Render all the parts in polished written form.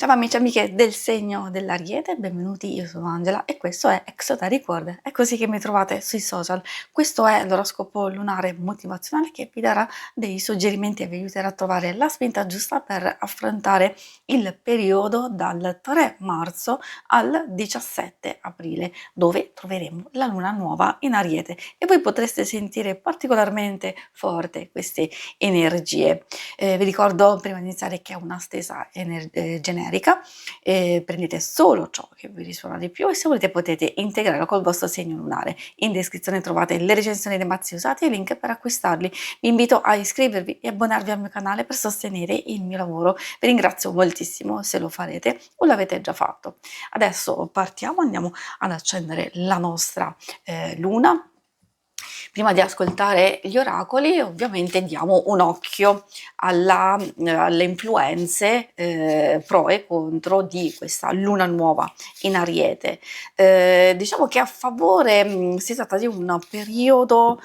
Ciao amici e amiche del segno dell'Ariete, benvenuti, io sono Angela e questo è Exoteric World, è così che mi trovate sui social. Questo è l'oroscopo lunare motivazionale che vi darà dei suggerimenti e vi aiuterà a trovare la spinta giusta per affrontare il periodo dal 3 marzo al 17 aprile, dove troveremo la luna nuova in Ariete e voi potreste sentire particolarmente forte queste energie. Vi ricordo prima di iniziare che è una stesa generica, prendete solo ciò che vi risuona di più e se volete potete integrarlo col vostro segno lunare. In descrizione trovate le recensioni dei mazzi usati e i link per acquistarli. Vi invito a iscrivervi e abbonarvi al mio canale per sostenere il mio lavoro. Vi ringrazio moltissimo se lo farete o l'avete già fatto. Adesso partiamo, andiamo ad accendere la nostra luna. Prima di ascoltare gli oracoli, ovviamente diamo un occhio alle influenze pro e contro di questa luna nuova in Ariete. Diciamo che a favore si tratta di un periodo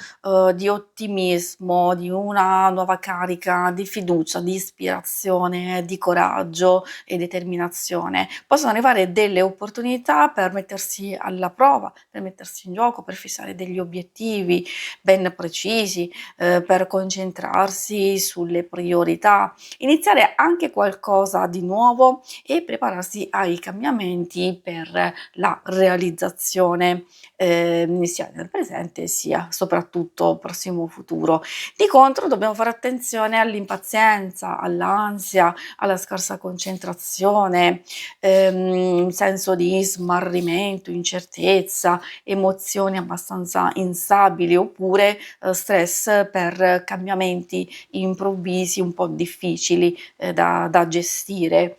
di ottimismo, di una nuova carica di fiducia, di ispirazione, di coraggio e determinazione. Possono arrivare delle opportunità per mettersi alla prova, per mettersi in gioco, per fissare degli obiettivi ben precisi, per concentrarsi sulle priorità, iniziare anche qualcosa di nuovo e prepararsi ai cambiamenti per la realizzazione, sia nel presente sia soprattutto prossimo futuro. Di contro dobbiamo fare attenzione all'impazienza, all'ansia, alla scarsa concentrazione, senso di smarrimento, incertezza, emozioni abbastanza instabili oppure stress per cambiamenti improvvisi un po' difficili da gestire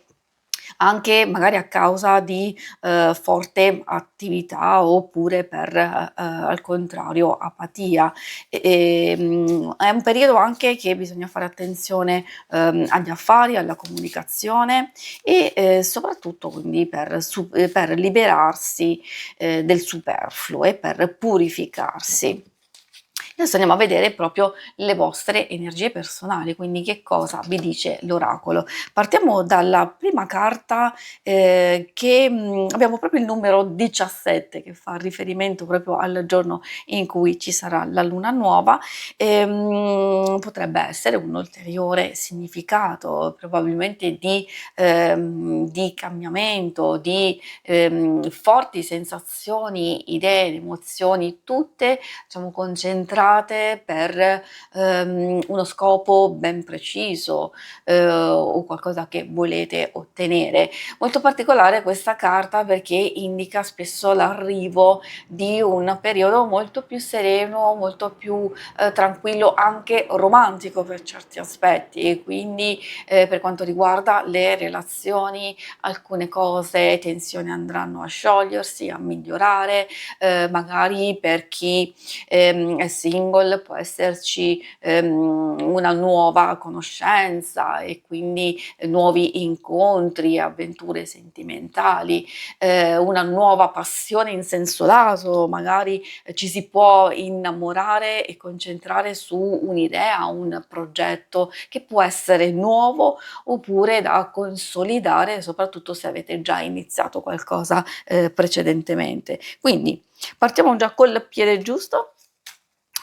anche magari a causa di forte attività oppure per al contrario apatia. È un periodo anche che bisogna fare attenzione agli affari, alla comunicazione e soprattutto quindi per liberarsi del superfluo e per purificarsi. Adesso andiamo a vedere proprio le vostre energie personali, quindi che cosa vi dice l'oracolo. Partiamo dalla prima carta che abbiamo proprio il numero 17 che fa riferimento proprio al giorno in cui ci sarà la luna nuova. Potrebbe essere un ulteriore significato probabilmente di cambiamento, di forti sensazioni, idee, emozioni, tutte diciamo concentrate per uno scopo ben preciso o qualcosa che volete ottenere. Molto particolare questa carta perché indica spesso l'arrivo di un periodo molto più sereno, molto più tranquillo, anche romantico per certi aspetti e quindi per quanto riguarda le relazioni alcune cose, tensioni andranno a sciogliersi, a migliorare, magari per chi è single può esserci una nuova conoscenza e quindi nuovi incontri, avventure sentimentali, una nuova passione in senso lato, magari ci si può innamorare e concentrare su un'idea, un progetto che può essere nuovo oppure da consolidare, soprattutto se avete già iniziato qualcosa precedentemente. Quindi partiamo già col piede giusto,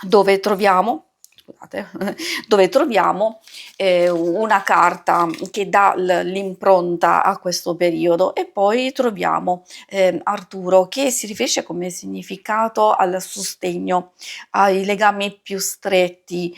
dove troviamo scusate, dove troviamo una carta che dà l'impronta a questo periodo e poi troviamo Arturo che si riferisce come significato al sostegno, ai legami più stretti,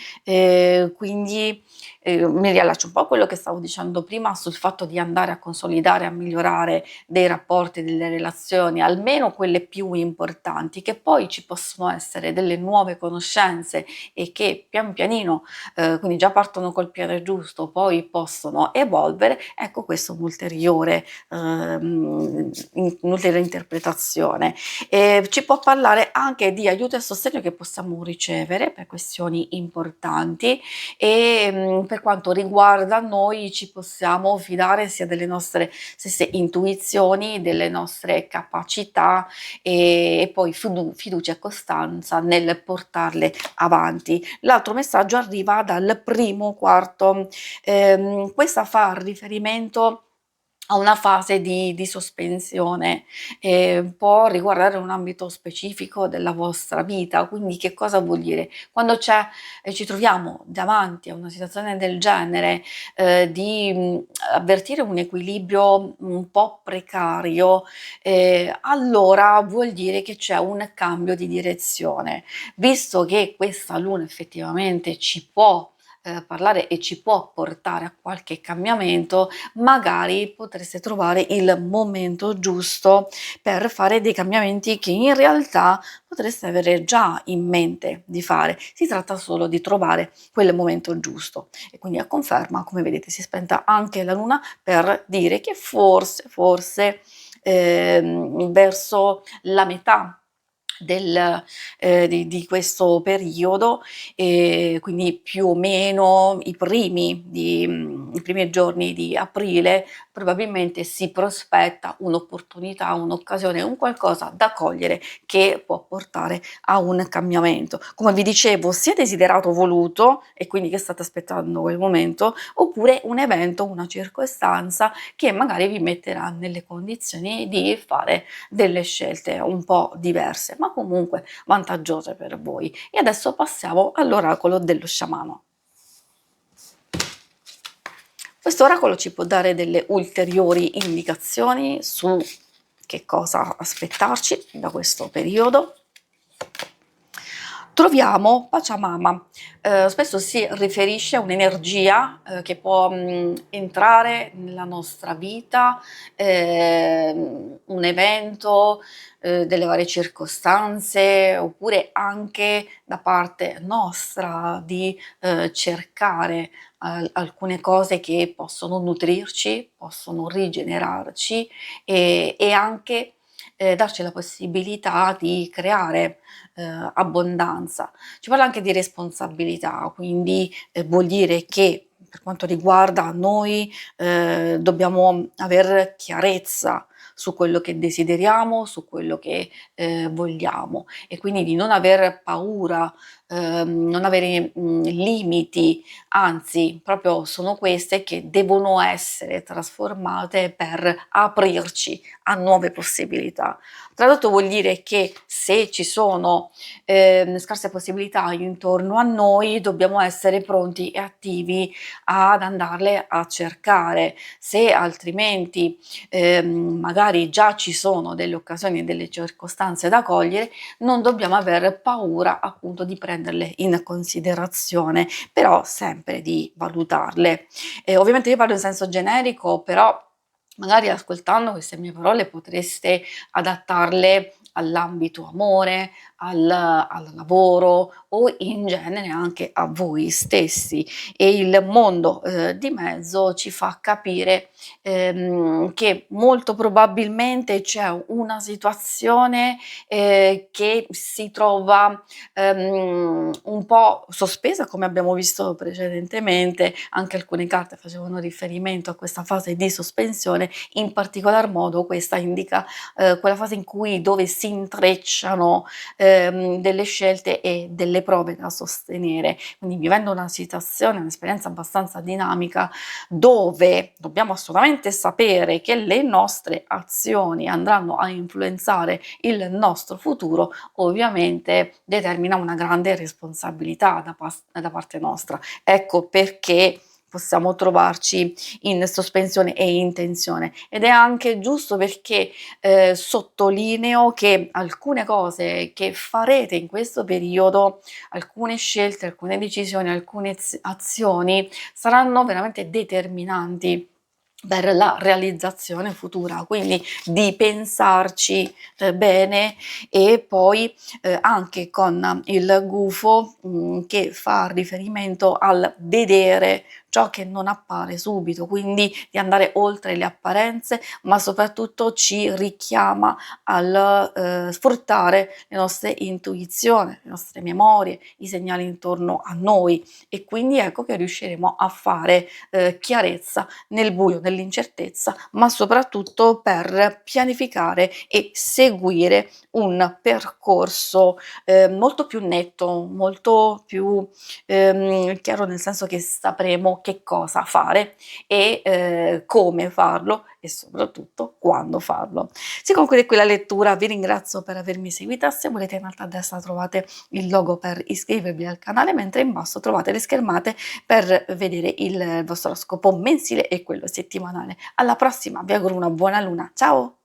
quindi mi riallaccio un po' a quello che stavo dicendo prima sul fatto di andare a consolidare, a migliorare dei rapporti, delle relazioni, almeno quelle più importanti, che poi ci possono essere delle nuove conoscenze e che pian pianino, quindi già partono col piede giusto, poi possono evolvere, ecco questo è un'ulteriore interpretazione. Ci può parlare anche di aiuto e sostegno che possiamo ricevere per questioni importanti e per quanto riguarda noi ci possiamo fidare sia delle nostre stesse intuizioni, delle nostre capacità e poi fiducia e costanza nel portarle avanti. L'altro messaggio arriva dal primo quarto, questa fa riferimento a una fase di sospensione, può riguardare un ambito specifico della vostra vita. Quindi che cosa vuol dire? Quando ci troviamo davanti a una situazione del genere, di, avvertire un equilibrio un po' precario, allora vuol dire che c'è un cambio di direzione. Visto che questa luna effettivamente ci può parlare e ci può portare a qualche cambiamento, magari potreste trovare il momento giusto per fare dei cambiamenti che in realtà potreste avere già in mente di fare. Si tratta solo di trovare quel momento giusto. E quindi a conferma, come vedete, si è spenta anche la luna per dire che forse verso la metà di questo periodo, quindi più o meno i primi giorni di aprile, probabilmente si prospetta un'opportunità, un'occasione, un qualcosa da cogliere che può portare a un cambiamento. Come vi dicevo, sia desiderato voluto e quindi che state aspettando quel momento, oppure un evento, una circostanza che magari vi metterà nelle condizioni di fare delle scelte un po' diverse, ma comunque vantaggiose per voi. E adesso passiamo all'oracolo dello sciamano. Questo oracolo ci può dare delle ulteriori indicazioni su che cosa aspettarci da questo periodo. Troviamo Pachamama, spesso si riferisce a un'energia che può entrare nella nostra vita, un evento, delle varie circostanze, oppure anche da parte nostra di cercare alcune cose che possono nutrirci, possono rigenerarci e anche darci la possibilità di creare abbondanza. Ci parla anche di responsabilità, quindi vuol dire che per quanto riguarda noi dobbiamo aver chiarezza su quello che desideriamo, su quello che vogliamo e quindi di non aver paura, non avere limiti, anzi proprio sono queste che devono essere trasformate per aprirci a nuove possibilità. Tradotto vuol dire che se ci sono scarse possibilità intorno a noi, dobbiamo essere pronti e attivi ad andarle a cercare. Se altrimenti magari già ci sono delle occasioni e delle circostanze da cogliere, non dobbiamo aver paura appunto di prenderle in considerazione, però sempre di valutarle. Ovviamente io parlo in senso generico, però magari ascoltando queste mie parole potreste adattarle all'ambito amore, al lavoro o in genere anche a voi stessi e il mondo di mezzo ci fa capire che molto probabilmente c'è una situazione che si trova un po' sospesa, come abbiamo visto precedentemente, anche alcune carte facevano riferimento a questa fase di sospensione, in particolar modo questa indica quella fase in cui dove si intrecciano delle scelte e delle prove da sostenere. Quindi vivendo una situazione, un'esperienza abbastanza dinamica, dove dobbiamo assolutamente sapere che le nostre azioni andranno a influenzare il nostro futuro, ovviamente determina una grande responsabilità da parte nostra. Ecco perché possiamo trovarci in sospensione e in tensione ed è anche giusto perché sottolineo che alcune cose che farete in questo periodo, alcune scelte, alcune decisioni, alcune azioni saranno veramente determinanti per la realizzazione futura, quindi di pensarci bene e poi anche con il gufo che fa riferimento al vedere ciò che non appare subito, quindi di andare oltre le apparenze, ma soprattutto ci richiama al sfruttare le nostre intuizioni, le nostre memorie, i segnali intorno a noi e quindi ecco che riusciremo a fare chiarezza nel buio, nell'incertezza, ma soprattutto per pianificare e seguire un percorso molto più netto, molto più chiaro, nel senso che sapremo che cosa fare e come farlo e soprattutto quando farlo. Si conclude qui la lettura, vi ringrazio per avermi seguita. Se volete in alto a destra trovate il logo per iscrivervi al canale, mentre in basso trovate le schermate per vedere il vostro oroscopo mensile e quello settimanale. Alla prossima, vi auguro una buona luna, ciao!